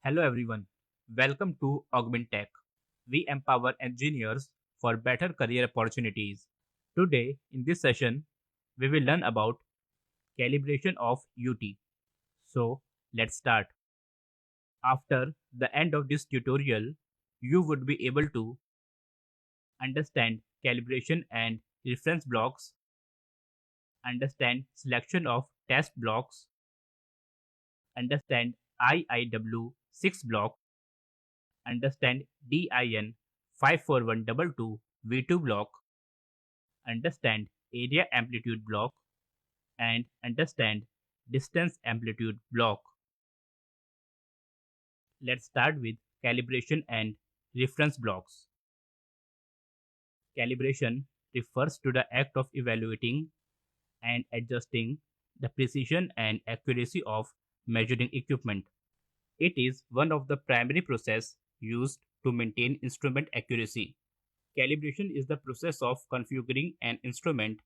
Hello everyone. Welcome to Augment Tech. We empower engineers for better career opportunities. Today, in this session, we will learn about calibration of UT. So, let's start. After the end of this tutorial, you would be able to understand calibration and reference blocks, understand selection of test blocks, understand IIW6 block, understand DIN 54122 V2 block, understand area amplitude block, and understand distance amplitude block. Let's start with calibration and reference blocks. Calibration refers to the act of evaluating and adjusting the precision and accuracy of measuring equipment. It is one of the primary processes used to maintain instrument accuracy. Calibration is the process of configuring an instrument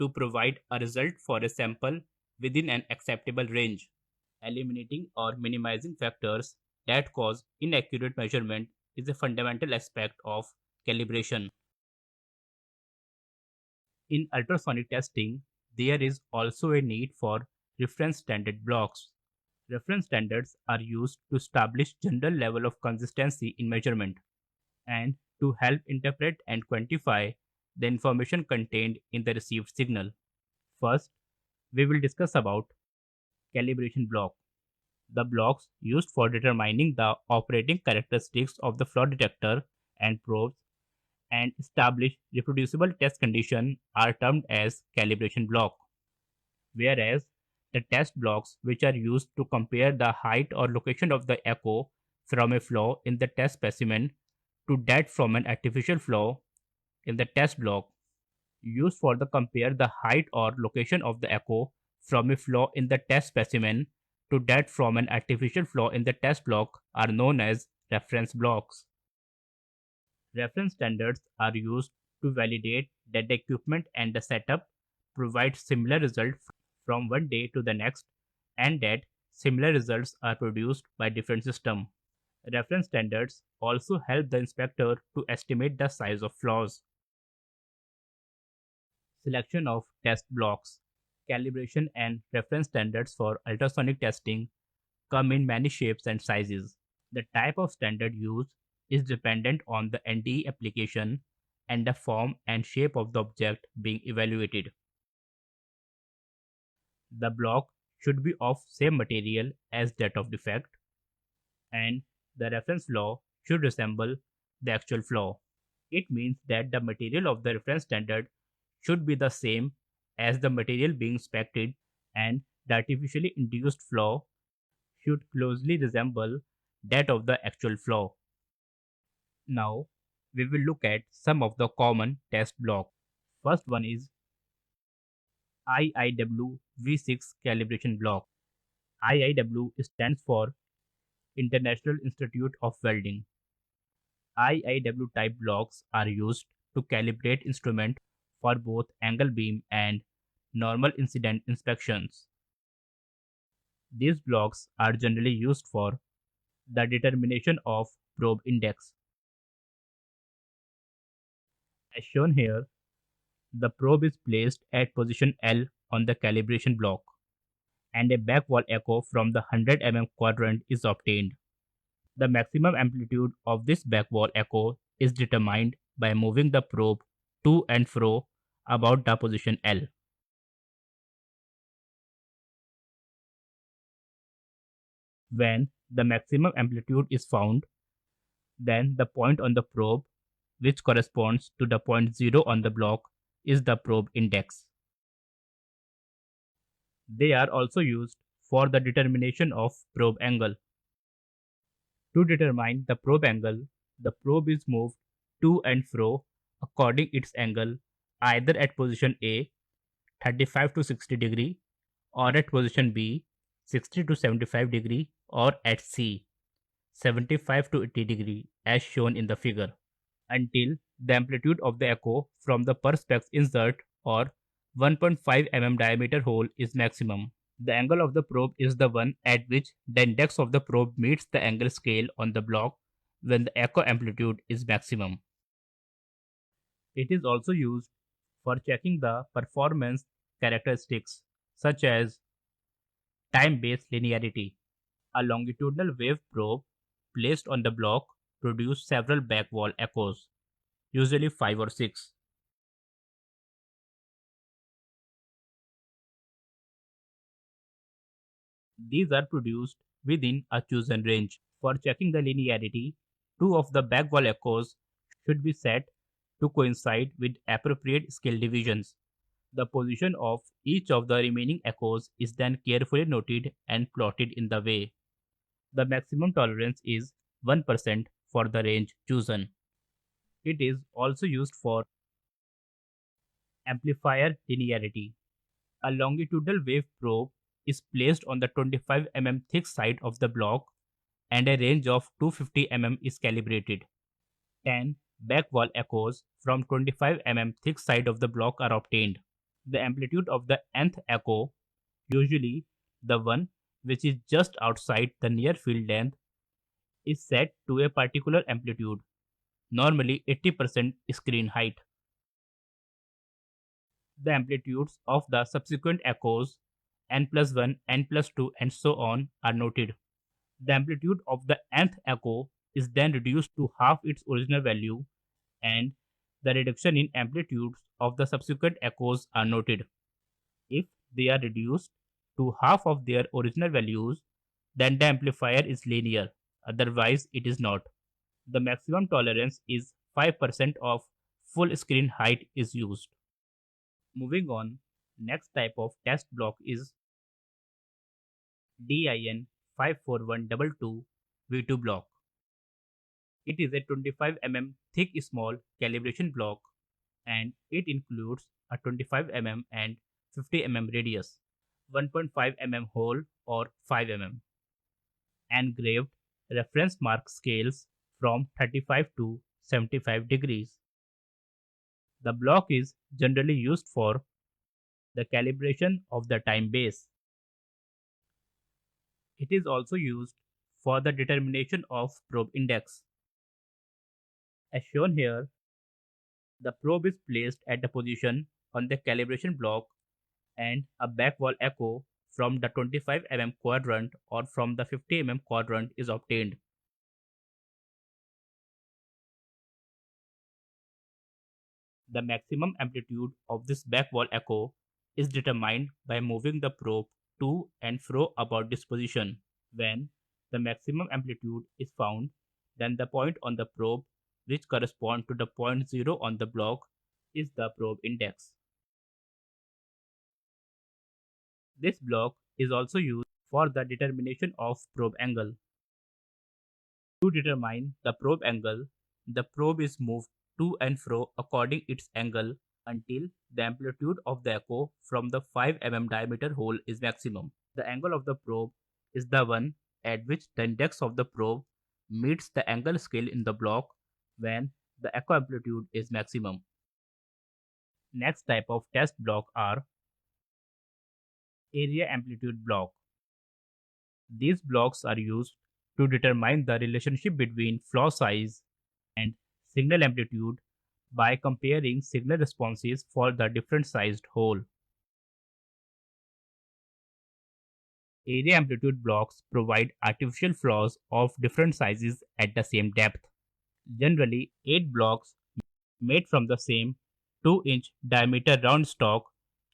to provide a result for a sample within an acceptable range. Eliminating or minimizing factors that cause inaccurate measurement is a fundamental aspect of calibration. In ultrasonic testing, there is also a need for reference standard blocks. Reference standards are used to establish general level of consistency in measurement and to help interpret and quantify the information contained in the received signal. First, we will discuss about calibration block. The blocks used for determining the operating characteristics of the flaw detector and probes and establish reproducible test conditions are termed as calibration block, whereas the test blocks which are used to compare the height or location of the echo from a flaw in the test specimen to that from an artificial flaw in the test block used for the compare the height or location of the echo from a flaw in the test specimen to that from an artificial flaw in the test block are known as reference blocks. Reference standards are used to validate that the equipment and the setup provide similar results from one day to the next and that similar results are produced by different systems. Reference standards also help the inspector to estimate the size of flaws. Selection of test blocks. Calibration and reference standards for ultrasonic testing come in many shapes and sizes. The type of standard used is dependent on the NDE application and the form and shape of the object being evaluated. The block should be of same material as that of defect, and the reference flaw should resemble the actual flaw. It means that the material of the reference standard should be the same as the material being inspected and the artificially induced flaw should closely resemble that of the actual flaw. Now, we will look at some of the common test blocks. First one is IIW V6 calibration block. IIW stands for International Institute of Welding. IIW type blocks are used to calibrate instruments for both angle beam and normal incident inspections. These blocks are generally used for the determination of probe index. As shown here, the probe is placed at position L on the calibration block, and a back wall echo from the 100 mm quadrant is obtained. The maximum amplitude of this back wall echo is determined by moving the probe to and fro about the position L. When the maximum amplitude is found, then the point on the probe, which corresponds to the point 0 on the block, is the probe index. They are also used for the determination of probe angle. To determine the probe angle, the probe is moved to and fro according its angle either at position A 35 to 60 degree or at position B 60 to 75 degree or at C 75 to 80 degree as shown in the figure until the amplitude of the echo from the perspex insert or 1.5 mm diameter hole is maximum. The angle of the probe is the one at which the index of the probe meets the angle scale on the block when the echo amplitude is maximum. It is also used for checking the performance characteristics such as time-based linearity. A longitudinal wave probe placed on the block produces several backwall echoes, usually 5 or 6. These are produced within a chosen range. For checking the linearity, two of the backwall echoes should be set to coincide with appropriate scale divisions. The position of each of the remaining echoes is then carefully noted and plotted in the way. The maximum tolerance is 1% for the range chosen. It is also used for amplifier linearity. A longitudinal wave probe is placed on the 25 mm thick side of the block and a range of 250 mm is calibrated. 10 backwall echoes from 25 mm thick side of the block are obtained. The amplitude of the nth echo, usually the one which is just outside the near field length, is set to a particular amplitude, normally 80% screen height. The amplitudes of the subsequent echoes n plus 1, n plus 2, and so on are noted. The amplitude of the nth echo is then reduced to half its original value, and the reduction in amplitudes of the subsequent echoes are noted. If they are reduced to half of their original values, then the amplifier is linear, otherwise, it is not. The maximum tolerance is 5% of full screen height is used. Moving on, next type of test block is DIN 54122 V2 block. It is a 25 mm thick small calibration block and it includes a 25 mm and 50 mm radius, 1.5 mm hole or 5 mm, engraved reference mark scales from 35 to 75 degrees. The block is generally used for the calibration of the time base. It is also used for the determination of probe index. As shown here, the probe is placed at the position on the calibration block and a backwall echo from the 25 mm quadrant or from the 50 mm quadrant is obtained. The maximum amplitude of this backwall echo is determined by moving the probe to and fro about this position. When the maximum amplitude is found, then the point on the probe, which corresponds to the point 0 on the block, is the probe index. This block is also used for the determination of probe angle. To determine the probe angle, the probe is moved to and fro according its angle until the amplitude of the echo from the 5 mm diameter hole is maximum. The angle of the probe is the one at which the index of the probe meets the angle scale in the block when the echo amplitude is maximum. Next type of test block are area amplitude block. These blocks are used to determine the relationship between flaw size and signal amplitude by comparing signal responses for the different sized hole. Area amplitude blocks provide artificial flaws of different sizes at the same depth. Generally, 8 blocks made from the same 2-inch diameter round stock,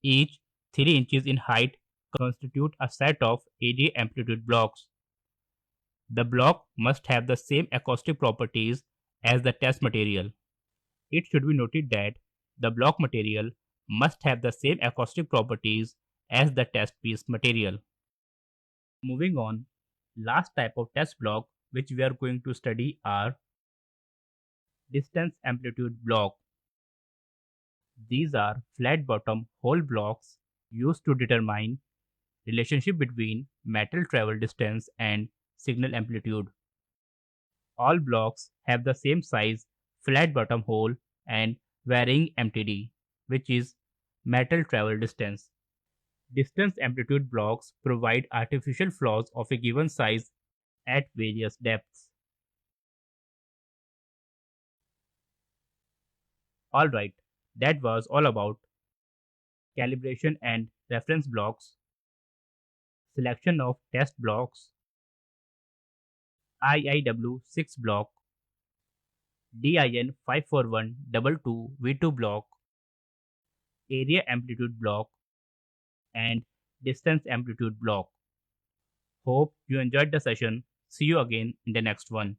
each 3 inches in height, constitute a set of area amplitude blocks. The block must have the same acoustic properties as the test material. It should be noted that the block material must have the same acoustic properties as the test piece material. Moving on, last type of test block which we are going to study are distance amplitude block. These are flat bottom hole blocks used to determine relationship between metal travel distance and signal amplitude. All blocks have the same size flat bottom hole and varying MTD, which is metal travel distance. Distance amplitude blocks provide artificial flaws of a given size at various depths. Alright, that was all about calibration and reference blocks, selection of test blocks, IIW 6 block, DIN 54122 V2 block, area amplitude block, and distance amplitude block. Hope you enjoyed the session. See you again in the next one.